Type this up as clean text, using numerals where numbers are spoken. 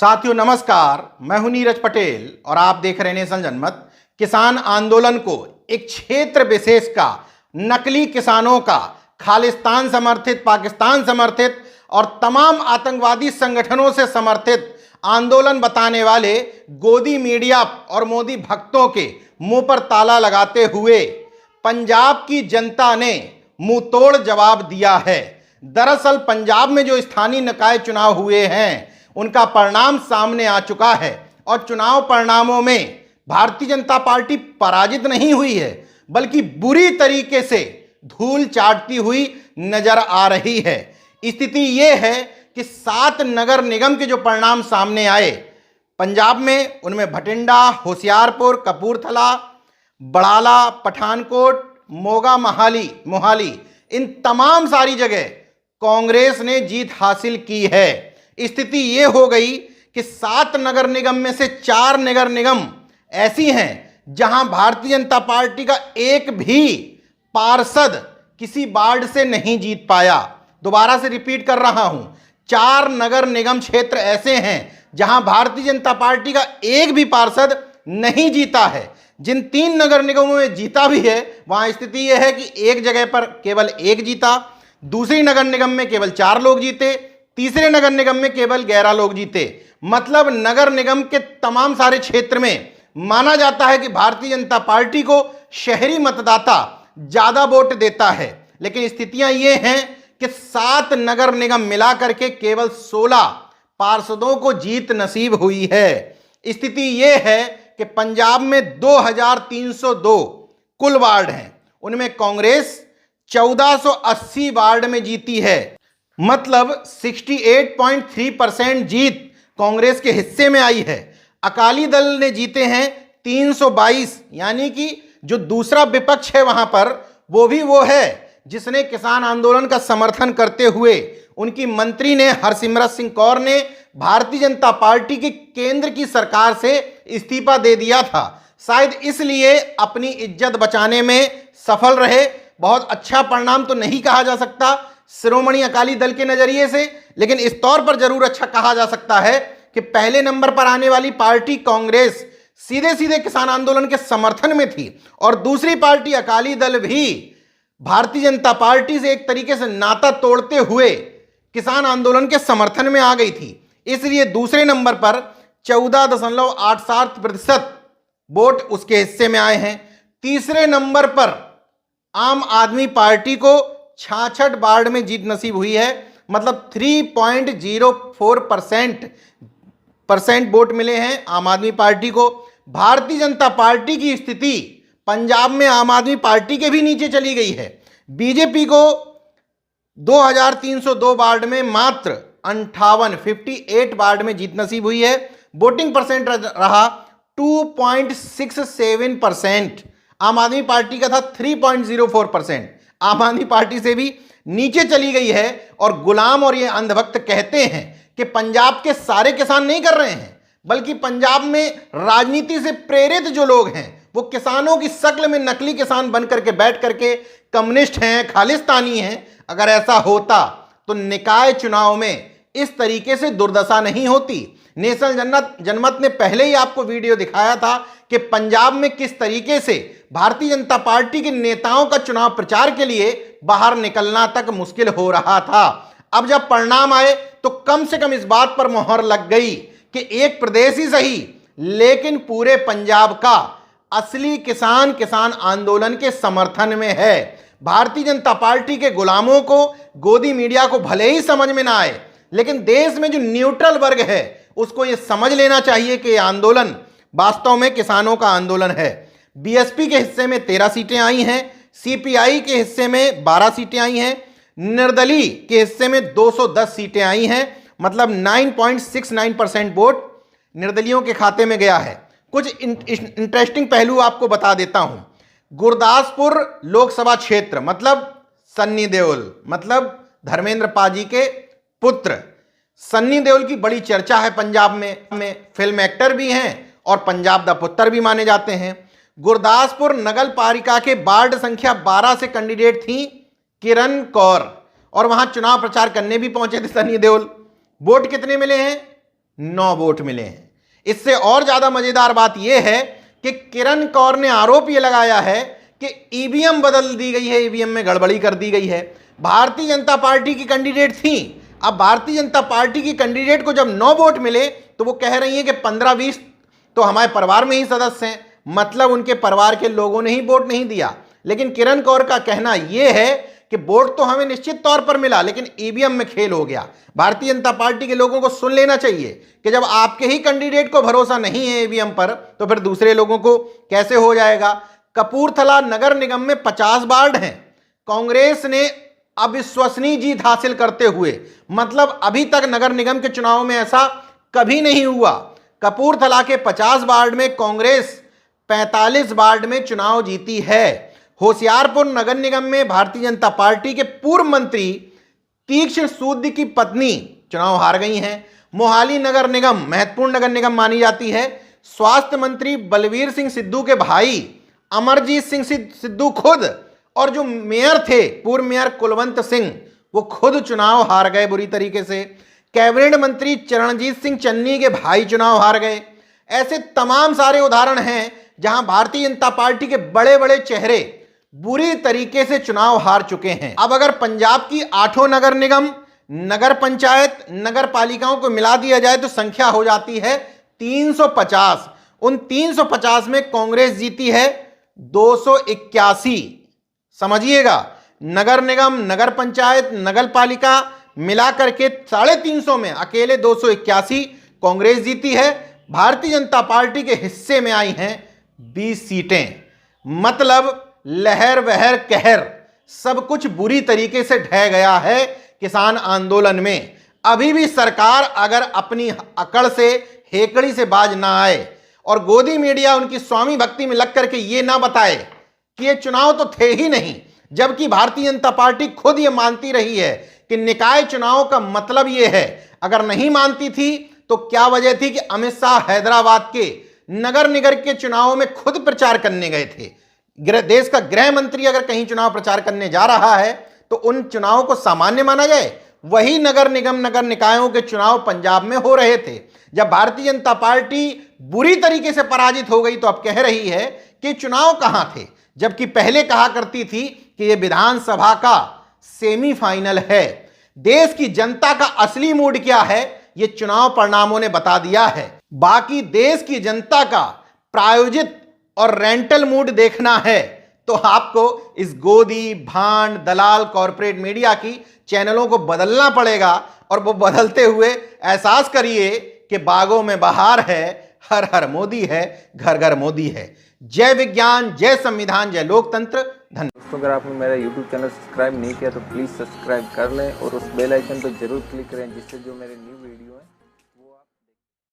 साथियों नमस्कार, मैं हूं नीरज पटेल और आप देख रहे हैं नेशन जनमत। किसान आंदोलन को एक क्षेत्र विशेष का, नकली किसानों का, खालिस्तान समर्थित, पाकिस्तान समर्थित और तमाम आतंकवादी संगठनों से समर्थित आंदोलन बताने वाले गोदी मीडिया और मोदी भक्तों के मुंह पर ताला लगाते हुए पंजाब की जनता ने मुंहतोड़ जवाब दिया है। दरअसल पंजाब में जो स्थानीय निकाय चुनाव हुए हैं उनका परिणाम सामने आ चुका है और चुनाव परिणामों में भारतीय जनता पार्टी पराजित नहीं हुई है, बल्कि बुरी तरीके से धूल चाटती हुई नजर आ रही है। स्थिति यह है कि 7 नगर निगम के जो परिणाम सामने आए पंजाब में, उनमें भटिंडा, होशियारपुर, कपूरथला, बड़ाला, पठानकोट, मोगा, मोहाली, इन तमाम सारी जगह कांग्रेस ने जीत हासिल की है। स्थिति यह हो गई कि 7 नगर निगम में से 4 नगर निगम ऐसी हैं जहां भारतीय जनता पार्टी का एक भी पार्षद किसी वार्ड से नहीं जीत पाया। दोबारा से रिपीट कर रहा हूं, 4 नगर निगम क्षेत्र ऐसे हैं जहां भारतीय जनता पार्टी का एक भी पार्षद नहीं जीता है। जिन 3 नगर निगमों में जीता भी है वहां स्थिति यह है कि एक जगह पर केवल एक जीता, दूसरी नगर निगम में केवल 4 लोग जीते, तीसरे नगर निगम में केवल 11 लोग जीते। मतलब नगर निगम के तमाम सारे क्षेत्र में माना जाता है कि भारतीय जनता पार्टी को शहरी मतदाता ज्यादा वोट देता है, लेकिन स्थितियां ये हैं कि 7 नगर निगम मिलाकर के केवल 16 पार्षदों को जीत नसीब हुई है। स्थिति यह है कि पंजाब में 2302 कुल वार्ड हैं, उनमें कांग्रेस 1480 वार्ड में जीती है। मतलब 68.3% जीत कांग्रेस के हिस्से में आई है। अकाली दल ने जीते हैं 322, यानी कि जो दूसरा विपक्ष है वहां पर वो भी वो है जिसने किसान आंदोलन का समर्थन करते हुए उनकी मंत्री ने, हरसिमरत सिंह कौर ने, भारतीय जनता पार्टी की केंद्र की सरकार से इस्तीफा दे दिया था। शायद इसलिए अपनी इज्जत बचाने में सफल रहे। बहुत अच्छा परिणाम तो नहीं कहा जा सकता शिरोमणि अकाली दल के नजरिए से, लेकिन इस तौर पर जरूर अच्छा कहा जा सकता है कि पहले नंबर पर आने वाली पार्टी कांग्रेस सीधे सीधे किसान आंदोलन के समर्थन में थी और दूसरी पार्टी अकाली दल भी भारतीय जनता पार्टी से एक तरीके से नाता तोड़ते हुए किसान आंदोलन के समर्थन में आ गई थी। इसलिए दूसरे नंबर पर 14.87% वोट उसके हिस्से में आए हैं। तीसरे नंबर पर आम आदमी पार्टी को 66 वार्ड में जीत नसीब हुई है। मतलब 3.04% वोट मिले हैं आम आदमी पार्टी को। भारतीय जनता पार्टी की स्थिति पंजाब में आम आदमी पार्टी के भी नीचे चली गई है। बीजेपी को 2302 वार्ड में मात्र 58 वार्ड में जीत नसीब हुई है। वोटिंग परसेंट रहा 2.67%। आम आदमी पार्टी का था 3.04%। आम आदमी पार्टी से भी नीचे चली गई है। और गुलाम और ये अंधभक्त कहते हैं कि पंजाब के सारे किसान नहीं कर रहे हैं, बल्कि पंजाब में राजनीति से प्रेरित जो लोग हैं वो किसानों की शक्ल में नकली किसान बन करके बैठ करके कम्युनिस्ट हैं, खालिस्तानी हैं। अगर ऐसा होता तो निकाय चुनाव में इस तरीके से दुर्दशा नहीं होती। नेशन जनमत ने पहले ही आपको वीडियो दिखाया था कि पंजाब में किस तरीके से भारतीय जनता पार्टी के नेताओं का चुनाव प्रचार के लिए बाहर निकलना तक मुश्किल हो रहा था। अब जब परिणाम आए तो कम से कम इस बात पर मोहर लग गई कि एक प्रदेश ही सही, लेकिन पूरे पंजाब का असली किसान आंदोलन के समर्थन में है। भारतीय जनता पार्टी के गुलामों को, गोदी मीडिया को भले ही समझ में ना आए, लेकिन देश में जो न्यूट्रल वर्ग है उसको यह समझ लेना चाहिए कि यह आंदोलन वास्तव में किसानों का आंदोलन है। बीएसपी के हिस्से में 13 सीटें आई हैं, सीपीआई के हिस्से में 12 सीटें आई हैं, निर्दलीय के हिस्से में 210 सीटें आई हैं। मतलब 9.69% वोट निर्दलियों के खाते में गया है। कुछ इंटरेस्टिंग पहलू आपको बता देता हूं। गुरदासपुर लोकसभा क्षेत्र, मतलब सन्नी देओल, मतलब धर्मेंद्र पाजी के पुत्र सन्नी देओल की बड़ी चर्चा है पंजाब में फिल्म एक्टर भी हैं और पंजाब दा पुत्र भी माने जाते हैं। गुरदासपुर नगर पालिका के वार्ड संख्या 12 से कैंडिडेट थी किरण कौर और वहां चुनाव प्रचार करने भी पहुंचे थे सन्नी देओल। वोट कितने मिले हैं? 9 वोट मिले हैं। इससे और ज्यादा मजेदार बात यह है कि किरण कौर ने आरोप यह लगाया है कि ईवीएम बदल दी गई है, ईवीएम में गड़बड़ी कर दी गई है। भारतीय जनता पार्टी की कैंडिडेट थी। अब भारतीय जनता पार्टी की कैंडिडेट को जब 9 वोट मिले तो वो कह रही है कि 15-20 तो हमारे परिवार में ही सदस्य हैं, मतलब उनके परिवार के लोगों ने ही वोट नहीं दिया। लेकिन किरण कौर का कहना यह है कि वोट तो हमें निश्चित तौर पर मिला, लेकिन ईवीएम में खेल हो गया। भारतीय जनता पार्टी के लोगों को सुन लेना चाहिए कि जब आपके ही कैंडिडेट को भरोसा नहीं है ईवीएम पर, तो फिर दूसरे लोगों को कैसे हो जाएगा। कपूरथला नगर निगम में 50 वार्ड हैं। कांग्रेस ने अविश्वसनीय जीत हासिल करते हुए, मतलब अभी तक नगर निगम के चुनाव में ऐसा कभी नहीं हुआ। कपूरथला के 50 वार्ड में कांग्रेस 45 वार्ड में चुनाव जीती है। होशियारपुर नगर निगम में भारतीय जनता पार्टी के पूर्व मंत्री तीक्ष्ण सूद की पत्नी चुनाव हार गई हैं। मोहाली नगर निगम महत्वपूर्ण नगर निगम मानी जाती है। स्वास्थ्य मंत्री बलवीर सिंह सिद्धू के भाई अमरजीत सिंह सिद्धू खुद, और जो मेयर थे पूर्व मेयर कुलवंत सिंह, वो खुद चुनाव हार गए बुरी तरीके से। कैबिनेट मंत्री चरणजीत सिंह चन्नी के भाई चुनाव हार गए। ऐसे तमाम सारे उदाहरण हैं जहां भारतीय जनता पार्टी के बड़े बड़े चेहरे बुरी तरीके से चुनाव हार चुके हैं। अब अगर पंजाब की 8 नगर निगम, नगर पंचायत, नगर पालिकाओं को मिला दिया जाए तो संख्या हो जाती है 350। उन 350 में कांग्रेस जीती है 281। समझिएगा, नगर निगम, नगर पंचायत, नगर पालिका मिलाकर के 350 में अकेले 281 कांग्रेस जीती है। भारतीय जनता पार्टी के हिस्से में आई हैं 20 सीटें। मतलब लहर वहर कहर सब कुछ बुरी तरीके से ढह गया है किसान आंदोलन में। अभी भी सरकार अगर अपनी अकड़ से, हेकड़ी से बाज ना आए और गोदी मीडिया उनकी स्वामी भक्ति में लग करके ये ना बताए कि ये चुनाव तो थे ही नहीं, जबकि भारतीय जनता पार्टी खुद ये मानती रही है कि निकाय चुनाव का मतलब ये है। अगर नहीं मानती थी तो क्या वजह थी कि अमित शाह हैदराबाद के नगर निगम के चुनावों में खुद प्रचार करने गए थे। देश का गृह मंत्री अगर कहीं चुनाव प्रचार करने जा रहा है तो उन चुनावों को सामान्य माना जाए। वही नगर निगम, नगर निकायों के चुनाव पंजाब में हो रहे थे। जब भारतीय जनता पार्टी बुरी तरीके से पराजित हो गई तो अब कह रही है कि चुनाव कहां थे, जबकि पहले कहा करती थी कि यह विधानसभा का सेमीफाइनल है। देश की जनता का असली मूड क्या है ये चुनाव परिणामों ने बता दिया है। बाकी देश की जनता का प्रायोजित और रेंटल मूड देखना है तो आपको इस गोदी, भांड, दलाल, कॉरपोरेट मीडिया की चैनलों को बदलना पड़ेगा और वो बदलते हुए एहसास करिए कि बागों में बहार है, हर हर मोदी है, घर घर मोदी है। जय विज्ञान, जय संविधान, जय लोकतंत्र। धन्यवाद। दोस्तों, अगर आपने मेरा YouTube चैनल सब्सक्राइब नहीं किया तो प्लीज़ सब्सक्राइब कर लें और उस बेल आइकन पर जरूर क्लिक करें जिससे जो मेरे न्यू वीडियो है